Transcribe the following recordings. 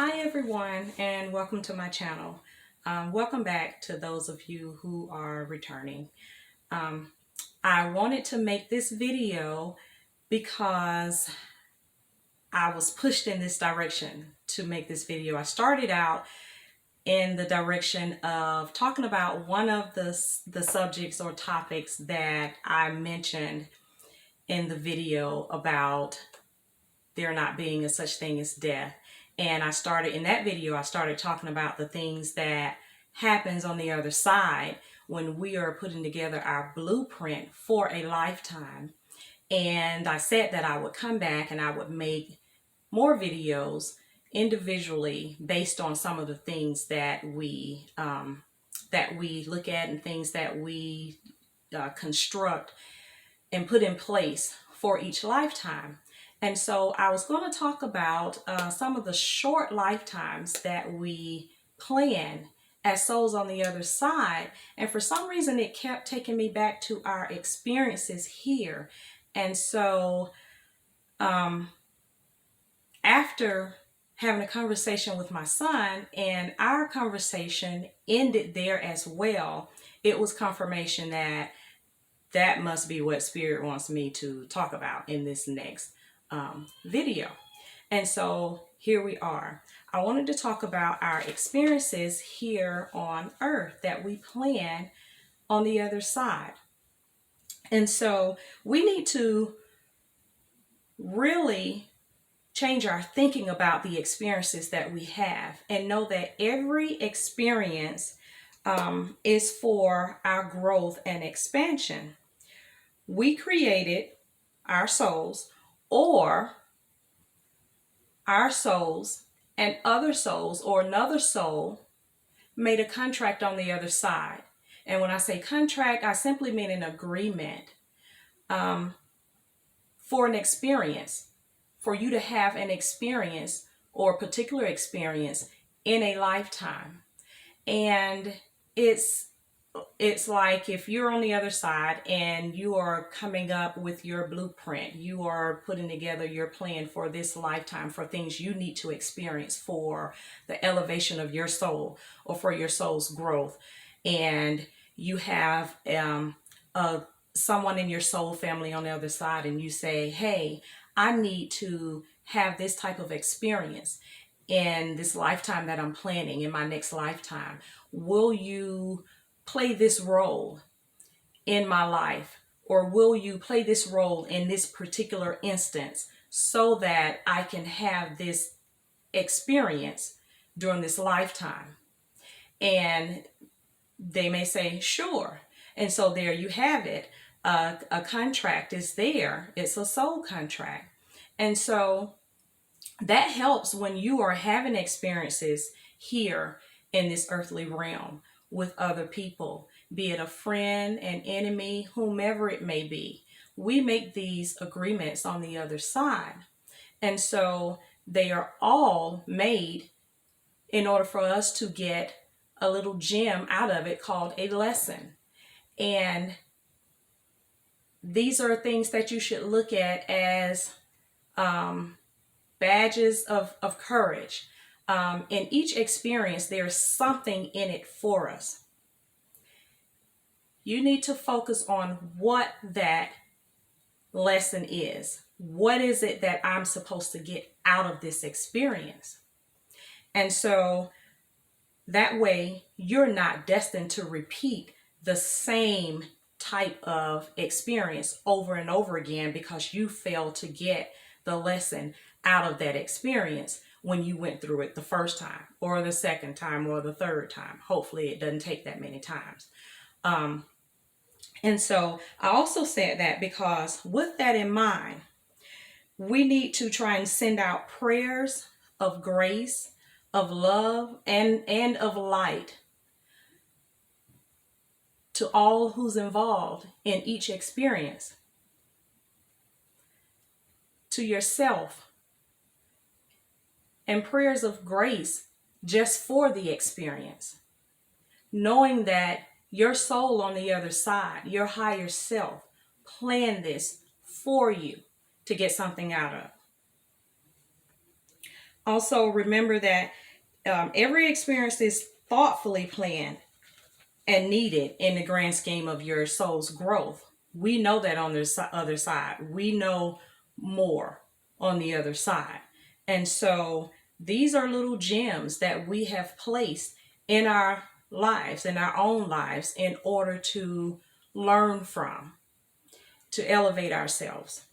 Hi everyone, and welcome to my channel. Welcome back to those of you who are returning. Um, I wanted to make this video because I was pushed in this direction to make this video. I started out in the direction of talking about one of the subjects or topics that I mentioned in the video about there not being a such thing as death. And in that video, I started talking about the things that happens on the other side when we are putting together our blueprint for a lifetime. And I said that I would come back and I would make more videos individually based on some of the things that we look at and things that we construct and put in place for each lifetime. And so I was going to talk about some of the short lifetimes that we plan as souls on the other side. And for some reason, it kept taking me back to our experiences here. And so after having a conversation with my son, and our conversation ended there as well, it was confirmation that that must be what Spirit wants me to talk about in this next video. And so here we are. I wanted to talk about our experiences here on earth that we plan on the other side. And so we need to really change our thinking about the experiences that we have and know that every experience is for our growth and expansion. We created our souls, or our souls and other souls or another soul made a contract on the other side. And when I say contract, I simply mean an agreement for an experience, for you to have an experience or a particular experience in a lifetime. And it's like if you're on the other side and you are coming up with your blueprint, you are putting together your plan for this lifetime, for things you need to experience for the elevation of your soul or for your soul's growth. And you have someone in your soul family on the other side, and you say, hey, I need to have this type of experience in this lifetime that I'm planning, in my next lifetime. Will you play this role in my life, or will you play this role in this particular instance so that I can have this experience during this lifetime? And they may say, sure. And so there you have it. A contract is there. It's a soul contract. And so that helps when you are having experiences here in this earthly realm with other people, be it a friend, an enemy, whomever it may be. We make these agreements on the other side. And so they are all made in order for us to get a little gem out of it called a lesson. And these are things that you should look at as badges of courage. In each experience, there's something in it for us. You need to focus on what that lesson is. What is it that I'm supposed to get out of this experience? And so that way, you're not destined to repeat the same type of experience over and over again because you failed to get the lesson out of that experience when you went through it the first time or the second time or the third time. Hopefully it doesn't take that many times. And so I also said that because with that in mind, we need to try and send out prayers of grace, of love, and of light to all who's involved in each experience, to yourself, and prayers of grace just for the experience, knowing that your soul on the other side, your higher self, planned this for you to get something out of. Also, remember that every experience is thoughtfully planned and needed in the grand scheme of your soul's growth. We know that on the other side. We know more on the other side. And so these are little gems that we have placed in our lives, in our own lives, in order to learn from, to elevate ourselves.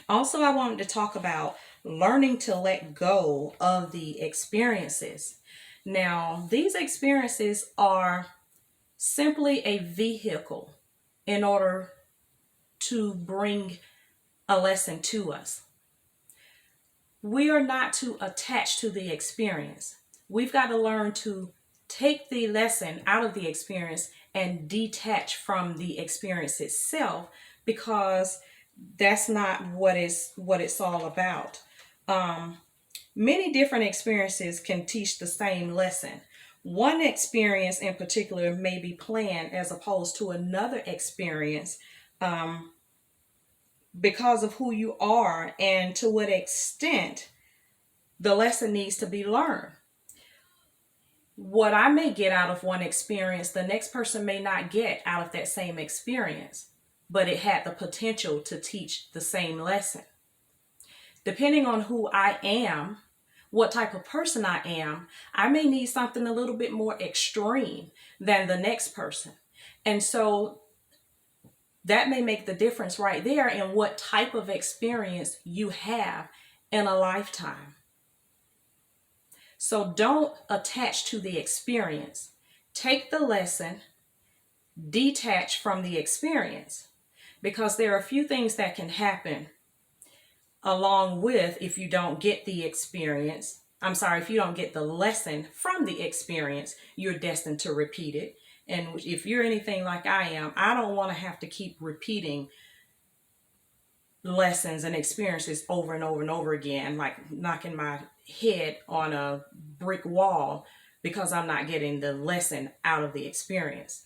Also, I wanted to talk about learning to let go of the experiences. Now, these experiences are simply a vehicle in order to bring a lesson to us. We are not to attach to the experience. We've got to learn to take the lesson out of the experience and detach from the experience itself, because that's not what it's all about. Many different experiences can teach the same lesson. One experience in particular may be planned as opposed to another experience, because of who you are and to what extent the lesson needs to be learned. What I may get out of one experience, the next person may not get out of that same experience, but it had the potential to teach the same lesson. Depending on who I am, what type of person I am, I may need something a little bit more extreme than the next person. And so that may make the difference right there in what type of experience you have in a lifetime. So don't attach to the experience. Take the lesson, detach from the experience, because there are a few things that can happen along with if you don't get the experience. If you don't get the lesson from the experience, you're destined to repeat it. And if you're anything like I am, I don't want to have to keep repeating lessons and experiences over and over and over again, like knocking my head on a brick wall because I'm not getting the lesson out of the experience.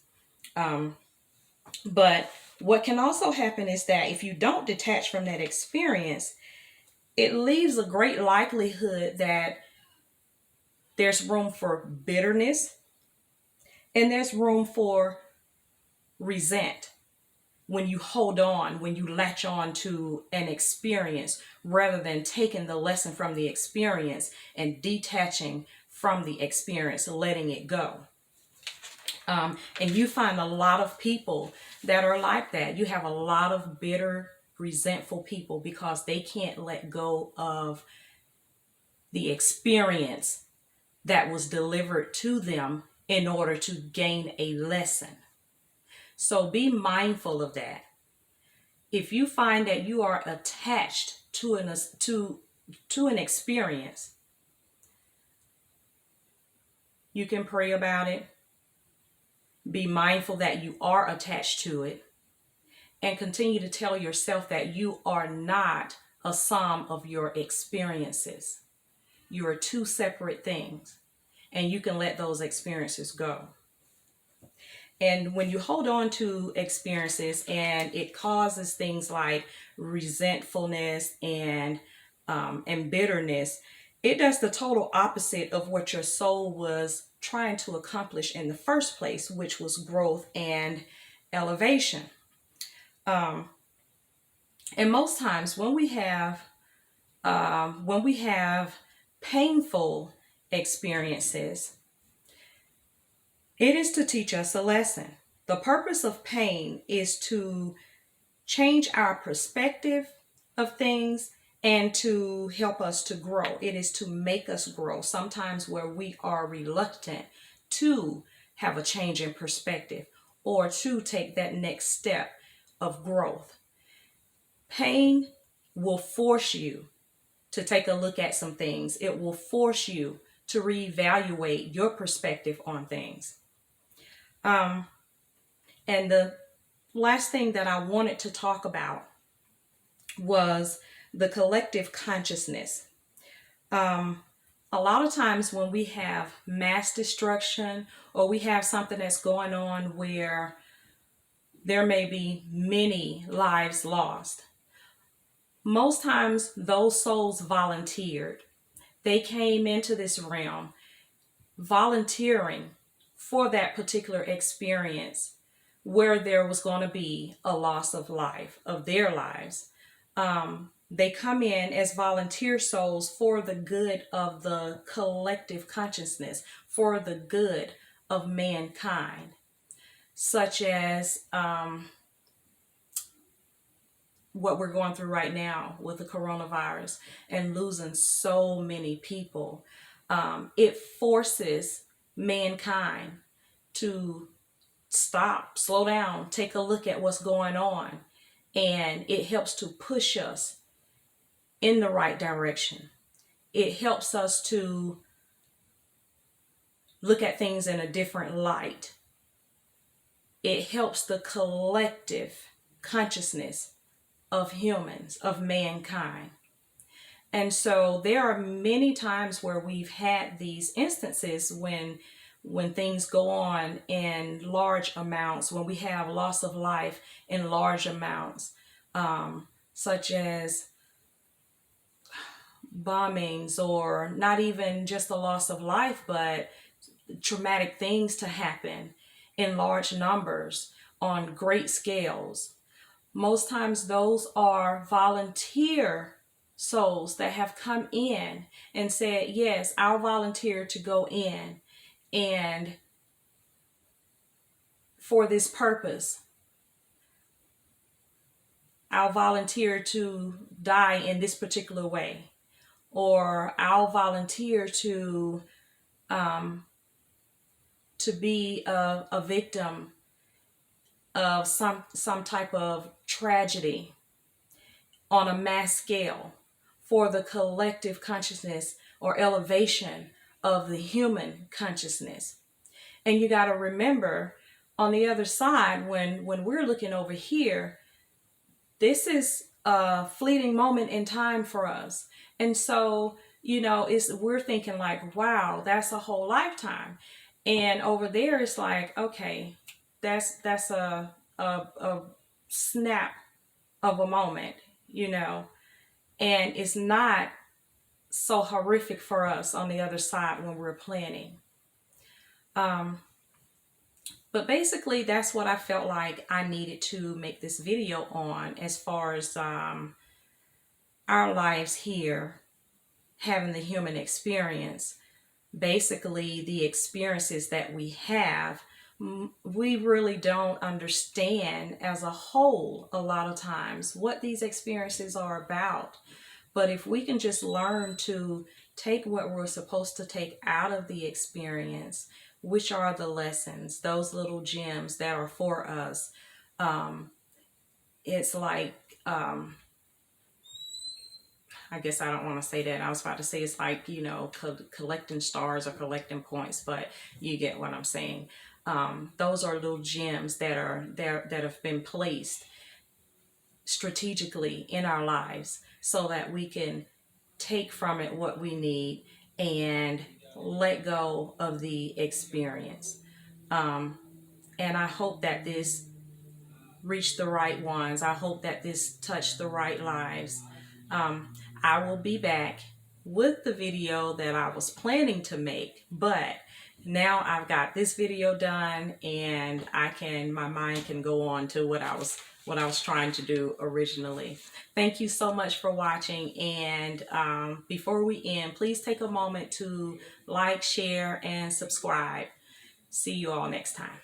But what can also happen is that if you don't detach from that experience, it leaves a great likelihood that there's room for bitterness and there's room for resent when you hold on, when you latch on to an experience rather than taking the lesson from the experience and detaching from the experience, letting it go. And you find a lot of people that are like that. You have a lot of bitter, resentful people because they can't let go of the experience that was delivered to them in order to gain a lesson. So be mindful of that. If you find that you are attached to an experience, you can pray about it. Be mindful that you are attached to it, and continue to tell yourself that you are not a sum of your experiences. You are two separate things, and you can let those experiences go. And when you hold on to experiences and it causes things like resentfulness and bitterness, it does the total opposite of what your soul was trying to accomplish in the first place, which was growth and elevation. And most times when we have painful experiences, it is to teach us a lesson. The purpose of pain is to change our perspective of things and to help us to grow. It is to make us grow. Sometimes where we are reluctant to have a change in perspective or to take that next step of growth. Pain will force you to take a look at some things. It will force you to reevaluate your perspective on things. And the last thing that I wanted to talk about was the collective consciousness. A lot of times when we have mass destruction or we have something that's going on where there may be many lives lost, most times those souls volunteered they came into this realm volunteering for that particular experience where there was going to be a loss of life, of their lives. They come in as volunteer souls for the good of the collective consciousness, for the good of mankind, such as what we're going through right now with the coronavirus and losing so many people. It forces mankind to stop, slow down, take a look at what's going on, and it helps to push us in the right direction. It helps us to look at things in a different light. It helps the collective consciousness of humans, of mankind. And so there are many times where we've had these instances when things go on in large amounts, when we have loss of life in large amounts, such as bombings, or not even just the loss of life, but traumatic things to happen in large numbers on great scales. Most times those are volunteer souls that have come in and said, yes, I'll volunteer to go in and for this purpose. I'll volunteer to die in this particular way, or I'll volunteer to be a victim of some type of tragedy on a mass scale for the collective consciousness or elevation of the human consciousness. And you got to remember, on the other side, when we're looking over here, this is a fleeting moment in time for us. And so, we're thinking like, wow, that's a whole lifetime. And over there, it's like, okay, that's a snap of a moment, and it's not so horrific for us on the other side when we're planning. But basically, that's what I felt like I needed to make this video on, as far as our lives here, having the human experience. Basically, the experiences that we have, we really don't understand as a whole a lot of times what these experiences are about. But if we can just learn to take what we're supposed to take out of the experience, which are the lessons, those little gems that are for us, it's like, I guess I don't want to say that. I was about to say it's like, collecting stars or collecting points, but you get what I'm saying. Those are little gems that have been placed strategically in our lives so that we can take from it what we need and let go of the experience. And I hope that this reached the right ones. I hope that this touched the right lives. I will be back with the video that I was planning to make, but now I've got this video done, and my mind can go on to what I was trying to do originally. Thank you so much for watching, and before we end, please take a moment to like, share, and subscribe. See you all next time.